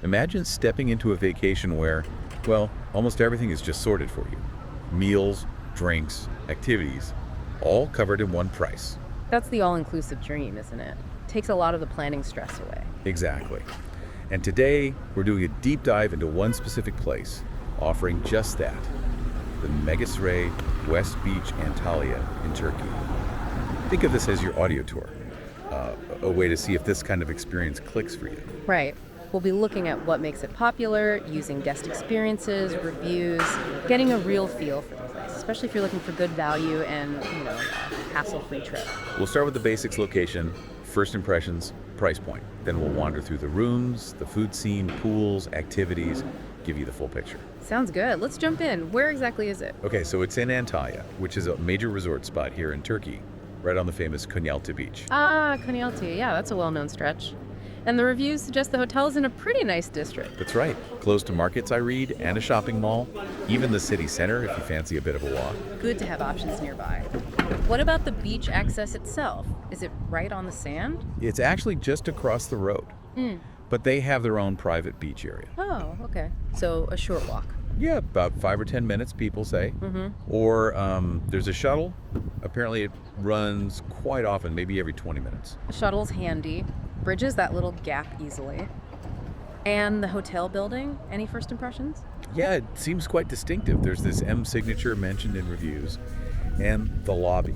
Imagine stepping into a vacation where, well, almost everything is just sorted for you. Meals, drinks, activities, all covered in one price. That's the all-inclusive dream, isn't it? Takes a lot of the planning stress away. Exactly. And today, we're doing a deep dive into one specific place, offering just that, the Megasaray Westbeach Antalya in Turkey. Think of this as your audio tour, a way to see if this kind of experience clicks for you. Right. We'll be looking at what makes it popular, using guest experiences, reviews, getting a real feel for the place, especially if you're looking for good value and, a hassle-free trip. We'll start with the basics: location, first impressions, price point. Then we'll wander through the rooms, the food scene, pools, activities, give you the full picture. Sounds good. Let's jump in. Where exactly is it? Okay, so it's in Antalya, which is a major resort spot here in Turkey, right on the famous Konyaaltı Beach. Ah, Konyaaltı. Yeah, that's a well-known stretch. And the reviews suggest the hotel is in a pretty nice district. That's right. Close to markets, I read, and a shopping mall. Even the city center if you fancy a bit of a walk. Good to have options nearby. What about the beach access itself? Is it right on the sand? It's actually just across the road. But they have their own private beach area. Oh, okay. So a short walk. Yeah, about 5 or 10 minutes, people say. Or there's a shuttle. Apparently it runs quite often, maybe every 20 minutes. A shuttle's handy. Bridges that little gap easily. And the hotel building, any first impressions? Yeah, it seems quite distinctive. There's this M signature mentioned in reviews. And the lobby.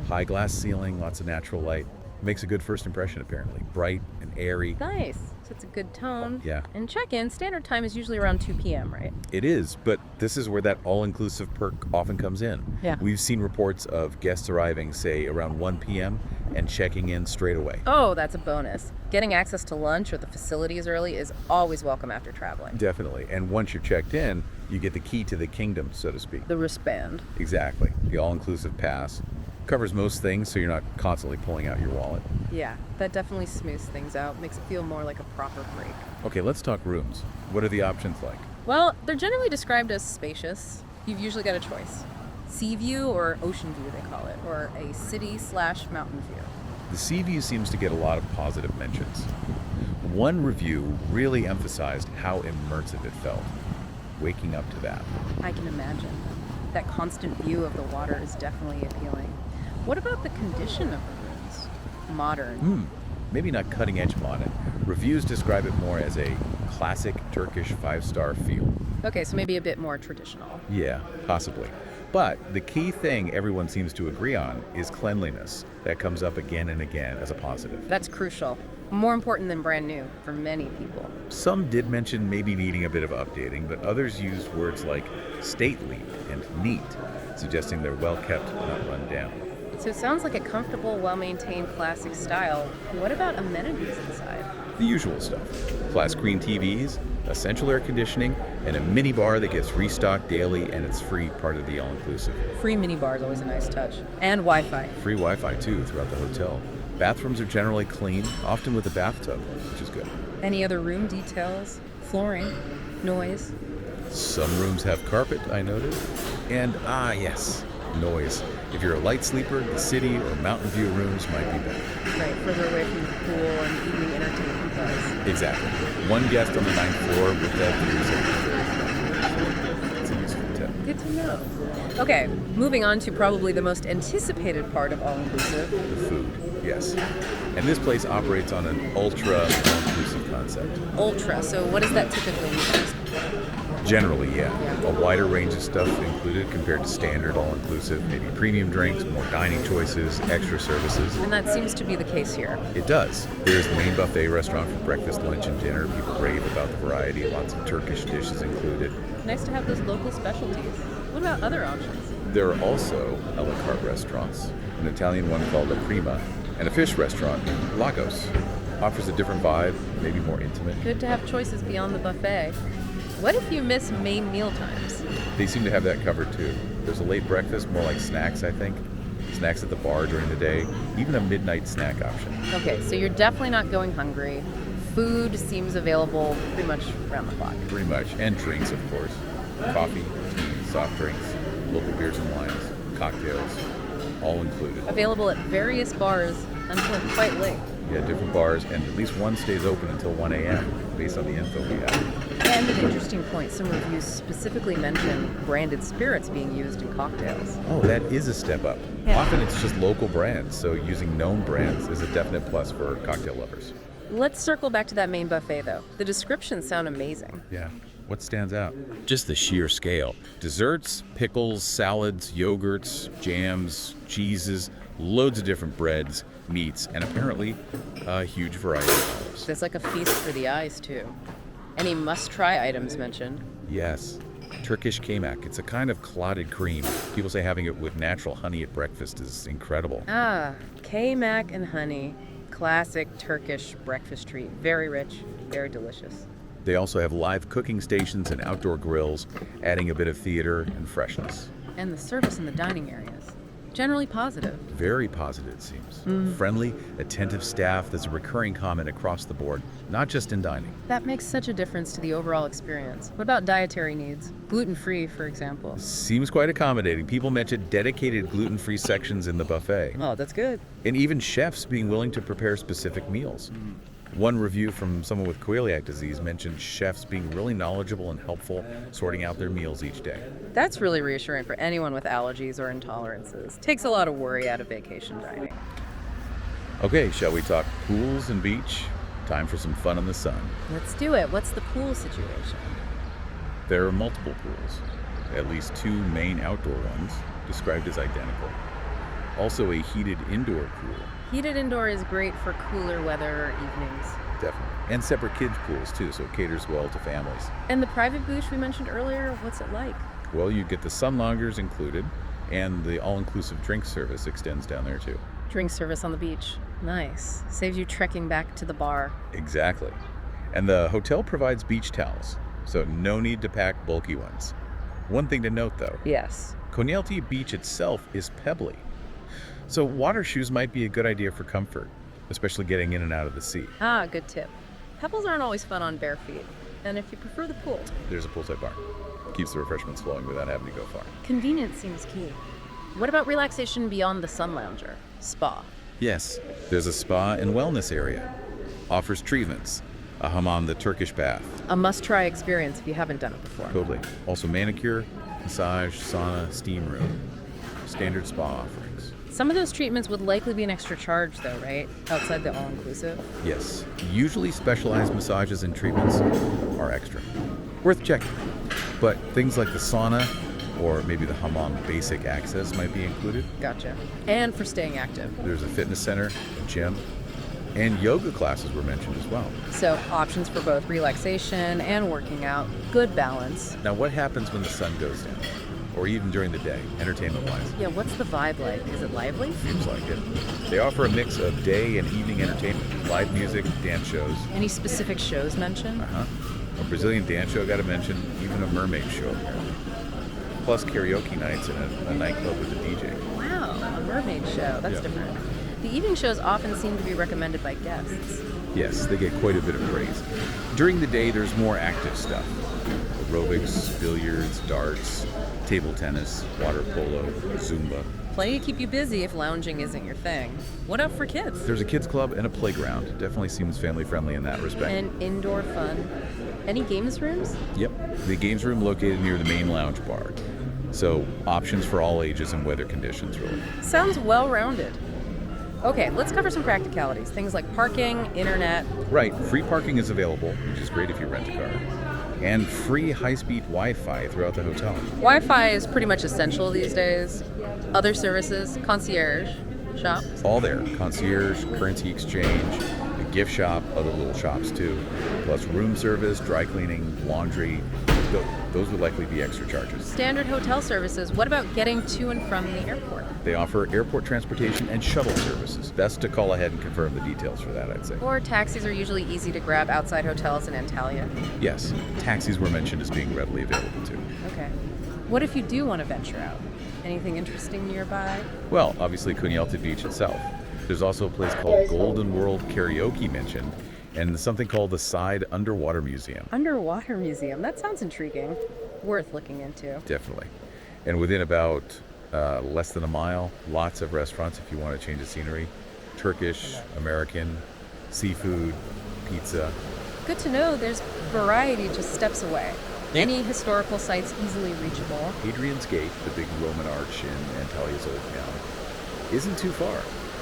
High glass ceiling, lots of natural light. Makes a good first impression, apparently. Bright and airy. Nice. Sets a good tone. Yeah. And check-in, standard time is usually around 2 p.m., right? It is, but this is where that all-inclusive perk often comes in. Yeah. We've seen reports of guests arriving, say, around 1 p.m. and checking in straight away. Oh, that's a bonus. Getting access to lunch or the facilities early is always welcome after traveling. Definitely. And once you're checked in, you get the key to the kingdom, so to speak. The wristband. Exactly. The all-inclusive pass covers most things, so you're not constantly pulling out your wallet. Yeah, that definitely smooths things out, makes it feel more like a proper break. Okay, let's talk rooms. What are the options like? Well, they're generally described as spacious. You've usually got a choice. Sea view or ocean view, they call it, or a city/mountain view. The sea view seems to get a lot of positive mentions. One review really emphasized how immersive it felt, waking up to that. I can imagine. That constant view of the water is definitely appealing. What about the condition of the rooms? Modern. Maybe not cutting-edge modern. Reviews describe it more as a classic Turkish 5-star feel. Okay, so maybe a bit more traditional. Yeah, possibly. But the key thing everyone seems to agree on is cleanliness. That comes up again and again as a positive. That's crucial. More important than brand new for many people. Some did mention maybe needing a bit of updating, but others used words like stately and neat, suggesting they're well kept, not run down. So it sounds like a comfortable, well-maintained classic style. What about amenities inside? The usual stuff. Flat screen TVs, essential air conditioning, and a minibar that gets restocked daily, and it's free, part of the all-inclusive. Free minibar is always a nice touch. And Wi-Fi. Free Wi-Fi, too, throughout the hotel. Bathrooms are generally clean, often with a bathtub, which is good. Any other room details? Flooring? Noise? Some rooms have carpet, I noted. And, yes, noise. If you're a light sleeper, the city or mountain view rooms might be better. Right, further away from the pool and evening entertainment place. Exactly. One guest on the 9th floor with that view. It's a useful tip. Good to know. Okay, moving on to probably the most anticipated part of all-inclusive. The food, yes. And this place operates on an ultra all-inclusive concept. Ultra, so what does that typically mean? Generally, yeah. A wider range of stuff included compared to standard all-inclusive, maybe premium drinks, more dining choices, extra services. And that seems to be the case here. It does. There's the main buffet restaurant for breakfast, lunch, and dinner. People rave about the variety, lots of Turkish dishes included. Nice to have those local specialties. What about other options? There are also a la carte restaurants, an Italian one called La Prima, and a fish restaurant, Lagos. Offers a different vibe, maybe more intimate. Good to have choices beyond the buffet. What if you miss main meal times? They seem to have that covered too. There's a late breakfast, more like snacks, I think. Snacks at the bar during the day, even a midnight snack option. Okay, so you're definitely not going hungry. Food seems available pretty much around the clock. Pretty much. And drinks, of course. Coffee, tea, soft drinks, local beers and wines, cocktails, all included. Available at various bars until quite late. Yeah, different bars, and at least one stays open until 1 a.m. based on the info we have. And an interesting point, some reviews specifically mention branded spirits being used in cocktails. Oh, that is a step up. Yeah. Often it's just local brands, so using known brands is a definite plus for cocktail lovers. Let's circle back to that main buffet, though. The descriptions sound amazing. Yeah. What stands out? Just the sheer scale. Desserts, pickles, salads, yogurts, jams, cheeses, loads of different breads, meats, and apparently a huge variety of olives. There's like a feast for the eyes, too. Any must-try items mentioned? Yes. Turkish Kaymak. It's a kind of clotted cream. People say having it with natural honey at breakfast is incredible. Ah, Kaymak and honey. Classic Turkish breakfast treat. Very rich, very delicious. They also have live cooking stations and outdoor grills, adding a bit of theater and freshness. And the service in the dining areas. Generally positive. Very positive, it seems. Friendly, attentive staff. That's a recurring comment across the board, not just in dining. That makes such a difference to the overall experience. What about dietary needs? Gluten-free, for example. Seems quite accommodating. People mention dedicated gluten-free sections in the buffet, Oh, that's good. and even chefs being willing to prepare specific meals. One review from someone with celiac disease mentioned chefs being really knowledgeable and helpful sorting out their meals each day. That's really reassuring for anyone with allergies or intolerances. Takes a lot of worry out of vacation dining. Okay, shall we talk pools and beach? Time for some fun in the sun. Let's do it. What's the pool situation? There are multiple pools, at least 2 main outdoor ones, described as identical. Also a heated indoor pool, Heated indoor is great for cooler weather evenings. definitely. And separate kids pools too, so it caters well to families. And the private beach we mentioned earlier, what's it like? Well, you get the sun loungers included, and the all-inclusive drink service extends down there too. Drink service on the beach. Nice. Saves you trekking back to the bar. Exactly. And the hotel provides beach towels, so no need to pack bulky ones. One thing to note though, Yes. Konyaaltı Beach itself is pebbly. So water shoes might be a good idea for comfort, especially getting in and out of the sea. Ah, good tip. Pebbles aren't always fun on bare feet. And if you prefer the pool, There's a poolside bar. Keeps the refreshments flowing without having to go far. convenience seems key. What about relaxation beyond the sun lounger? Spa. Yes, there's a spa and wellness area. Offers treatments, a hammam, the Turkish bath. A must-try experience if you haven't done it before. Totally. Also manicure, massage, sauna, steam room. Standard spa offerings. Some of those treatments would likely be an extra charge though, right? Outside the all-inclusive. Yes, usually specialized massages and treatments are extra. Worth checking. But things like the sauna or maybe the hammam basic access might be included. Gotcha. And for staying active. There's a fitness center, a gym, and yoga classes were mentioned as well. So options for both relaxation and working out. Good balance. Now, what happens when the sun goes down? Or even during the day, entertainment-wise? Yeah, what's the vibe like? Is it lively? Seems like it. They offer a mix of day and evening entertainment, live music, dance shows. Any specific shows mentioned? A Brazilian dance show, got to mention, even a mermaid show apparently. Plus karaoke nights and a nightclub with a DJ. Wow, a mermaid show. That's Yeah. different. The evening shows often seem to be recommended by guests. Yes, they get quite a bit of praise. During the day, there's more active stuff. Aerobics, billiards, darts, table tennis, water polo, Zumba. Plenty to keep you busy if lounging isn't your thing. What up for kids? There's a kids club and a playground. It definitely seems family friendly in that respect. And indoor fun. Any games rooms? Yep, the games room located near the main lounge bar. So options for all ages and weather conditions, really. Sounds well-rounded. Okay, let's cover some practicalities. Things like parking, internet. Right, free parking is available, which is great if you rent a car. And free high-speed Wi-Fi throughout the hotel. Wi-Fi is pretty much essential these days. Other services, concierge, shops. All there, concierge, currency exchange, a gift shop, other little shops too, plus room service, dry cleaning, laundry. Those would likely be extra charges. Standard hotel services. What about getting to and from the airport? They offer airport transportation and shuttle services. Best to call ahead and confirm the details for that, I'd say. Or taxis are usually easy to grab outside hotels in Antalya. Yes, taxis were mentioned as being readily available too. Okay. What if you do want to venture out? Anything interesting nearby? Well, obviously Konyaaltı Beach itself. There's also a place called Golden World Karaoke mentioned, and something called the Side Underwater Museum. Underwater museum. That sounds intriguing. Worth looking into. Definitely. And within about less than a mile, lots of restaurants if you want to change the scenery. Turkish, American, seafood, pizza. Good to know there's variety just steps away. Any historical sites easily reachable. Hadrian's Gate, the big Roman arch in Antalya's old town, isn't too far.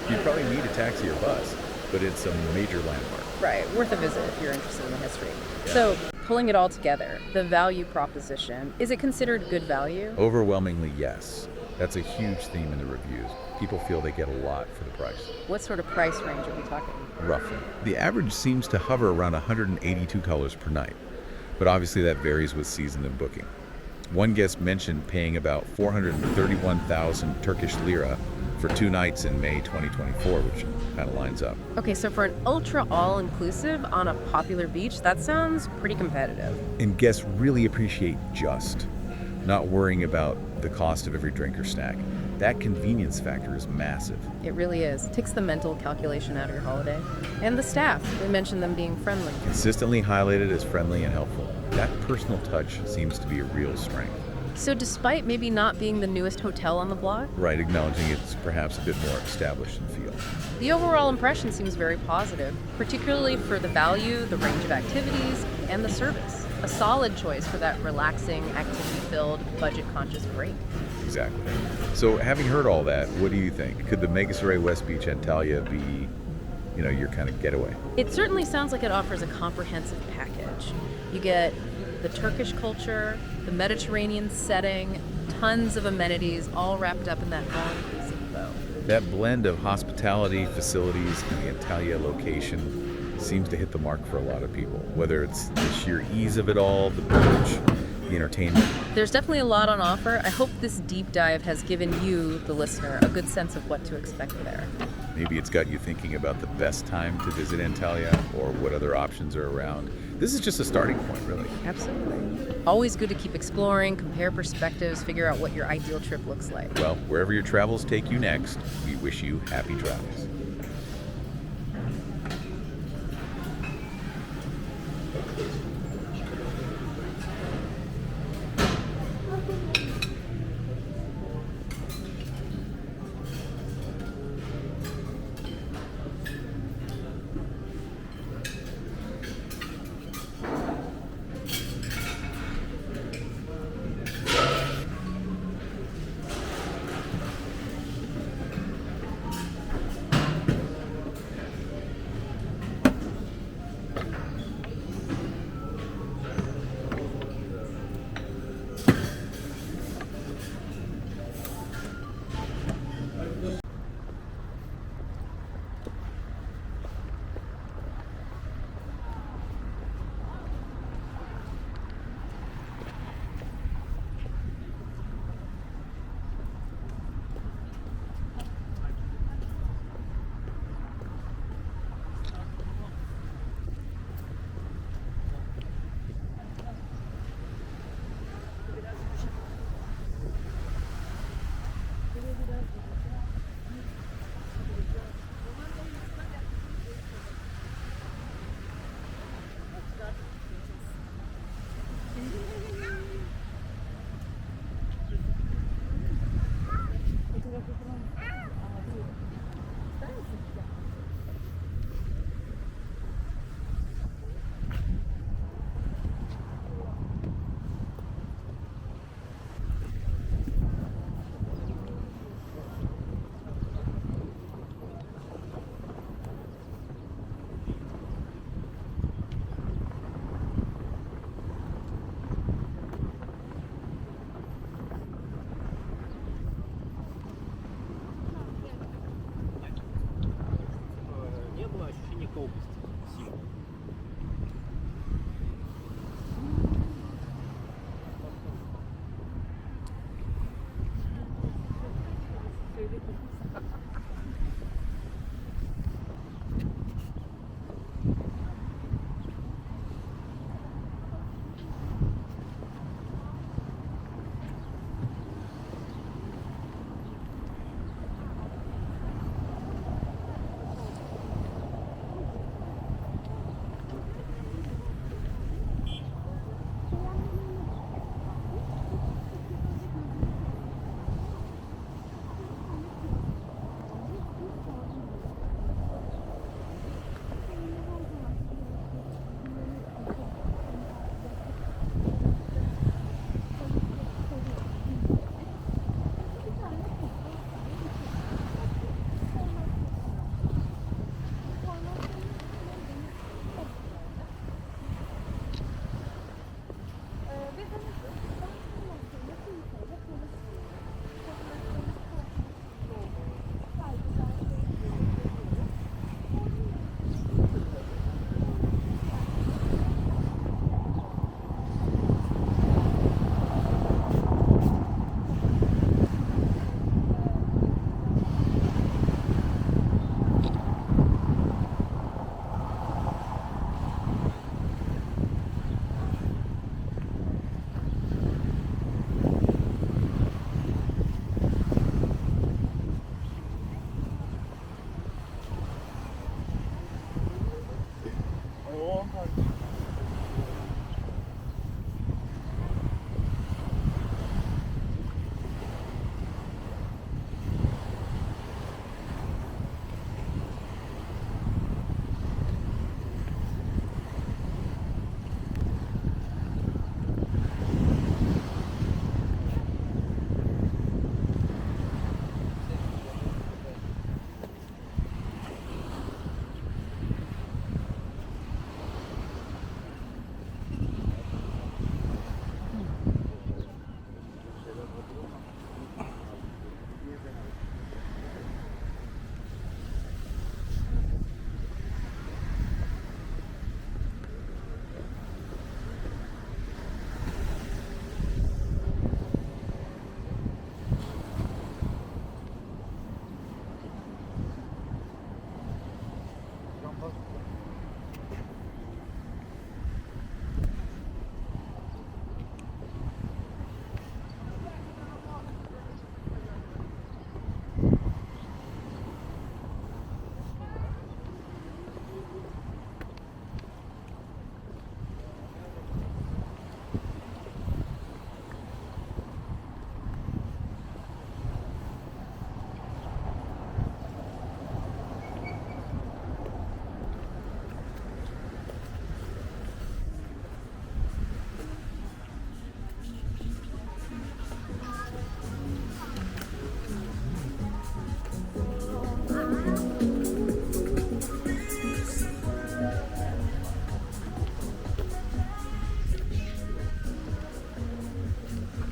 You'd probably need a taxi or bus, but it's a major landmark. Right, worth a visit if you're interested in the history. Yeah. So, pulling it all together, the value proposition, is it considered good value? Overwhelmingly, yes. That's a huge theme in the reviews. People feel they get a lot for the price. What sort of price range are we talking? Roughly. The average seems to hover around $182 per night, but obviously that varies with season and booking. One guest mentioned paying about 431,000 Turkish lira for 2 nights in May 2024, which kind of lines up. Okay, so for an ultra all-inclusive on a popular beach, that sounds pretty competitive. And guests really appreciate just, not worrying about the cost of every drink or snack. That convenience factor is massive. It really is. Takes the mental calculation out of your holiday. And the staff, we mentioned them being friendly. Consistently highlighted as friendly and helpful. That personal touch seems to be a real strength. So despite maybe not being the newest hotel on the block, Right, acknowledging it's perhaps a bit more established in feel. the overall impression seems very positive, particularly for the value, the range of activities, and the service. A solid choice for that relaxing, activity-filled, budget-conscious break. Exactly. So having heard all that, what do you think? Could the Megasaray Westbeach Antalya be, your kind of getaway? It certainly sounds like it offers a comprehensive package. You get the Turkish culture, the Mediterranean setting, tons of amenities, all wrapped up in that all-inclusive bow. That blend of hospitality, facilities, and the Antalya location seems to hit the mark for a lot of people, whether it's the sheer ease of it all, the beach, the entertainment. There's definitely a lot on offer. I hope this deep dive has given you, the listener, a good sense of what to expect there. Maybe it's got you thinking about the best time to visit Antalya or what other options are around. This is just a starting point, really. Absolutely. Always good to keep exploring, compare perspectives, figure out what your ideal trip looks like. Well, wherever your travels take you next, we wish you happy travels.